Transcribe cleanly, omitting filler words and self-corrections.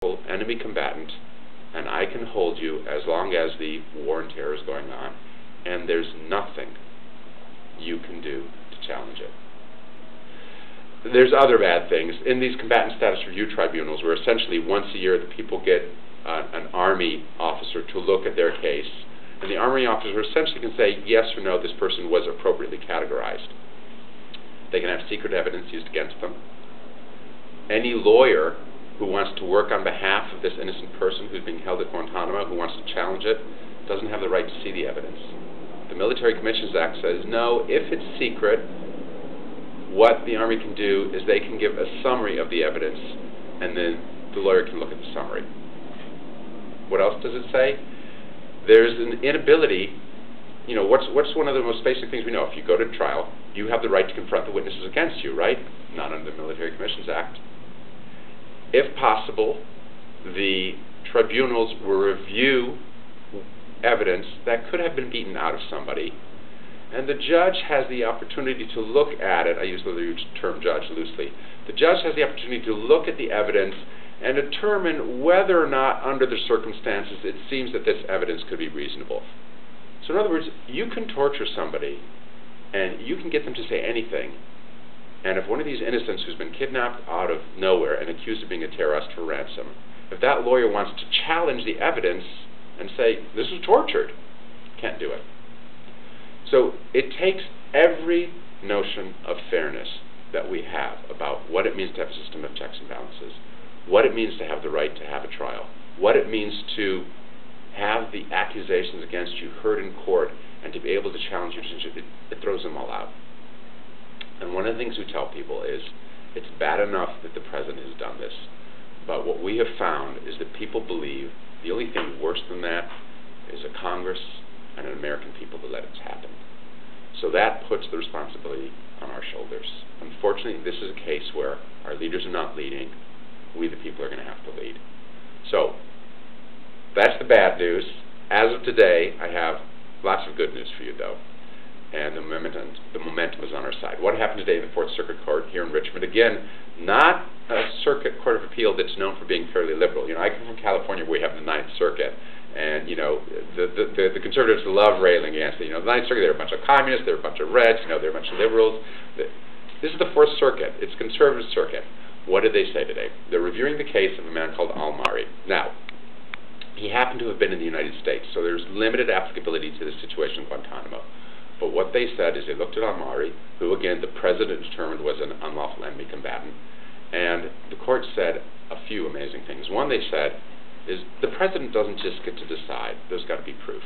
enemy combatant, and I can hold you as long as the war and terror is going on, and there's nothing you can do to challenge it. There's other bad things. In these combatant status review tribunals, where essentially once a year the people get an Army officer to look at their case, and the Army officer essentially can say yes or no, this person was appropriately categorized. They can have secret evidence used against them. Any lawyer who wants to work on behalf of this innocent person who's being held at Guantanamo, who wants to challenge it, doesn't have the right to see the evidence. The Military Commissions Act says, no, if it's secret, what the Army can do is they can give a summary of the evidence, and then the lawyer can look at the summary. What else does it say? There's an inability, what's one of the most basic things we know? If you go to trial, you have the right to confront the witnesses against you, right? Not under the Military Commissions Act. If possible, the tribunals will review evidence that could have been beaten out of somebody, and the judge has the opportunity to look at it. I use the term judge loosely. The judge has the opportunity to look at the evidence and determine whether or not, under the circumstances, it seems that this evidence could be reasonable. So in other words, you can torture somebody, and you can get them to say anything, and if one of these innocents who's been kidnapped out of nowhere and accused of being a terrorist for ransom, if that lawyer wants to challenge the evidence and say, this was tortured, can't do it. So it takes every notion of fairness that we have about what it means to have a system of checks and balances, what it means to have the right to have a trial, what it means to have the accusations against you heard in court, and to be able to challenge your decision. It throws them all out. And one of the things we tell people is, it's bad enough that the president has done this, but what we have found is that people believe the only thing worse than that is a Congress and an American people that let it happen. So that puts the responsibility on our shoulders. Unfortunately, this is a case where our leaders are not leading. We, the people, are going to have to lead. So that's the bad news. As of today, I have lots of good news for you, though. And the momentum is on our side. What happened today in the Fourth Circuit Court here in Richmond? Again, not a circuit court of appeal that's known for being fairly liberal. I come from California, where we have the Ninth Circuit, and the conservatives love railing against it. The Ninth Circuit, they're a bunch of communists, they're a bunch of Reds, they're a bunch of liberals. This is the Fourth Circuit. It's a conservative circuit. What did they say today? They're reviewing the case of a man called Al-Mari. Now, he happened to have been in the United States, so there's limited applicability to the situation in Guantanamo. But what they said is they looked at Al-Mari, who, again, the president determined was an unlawful enemy combatant, and the court said a few amazing things. One they said is the president doesn't just get to decide. There's got to be proof.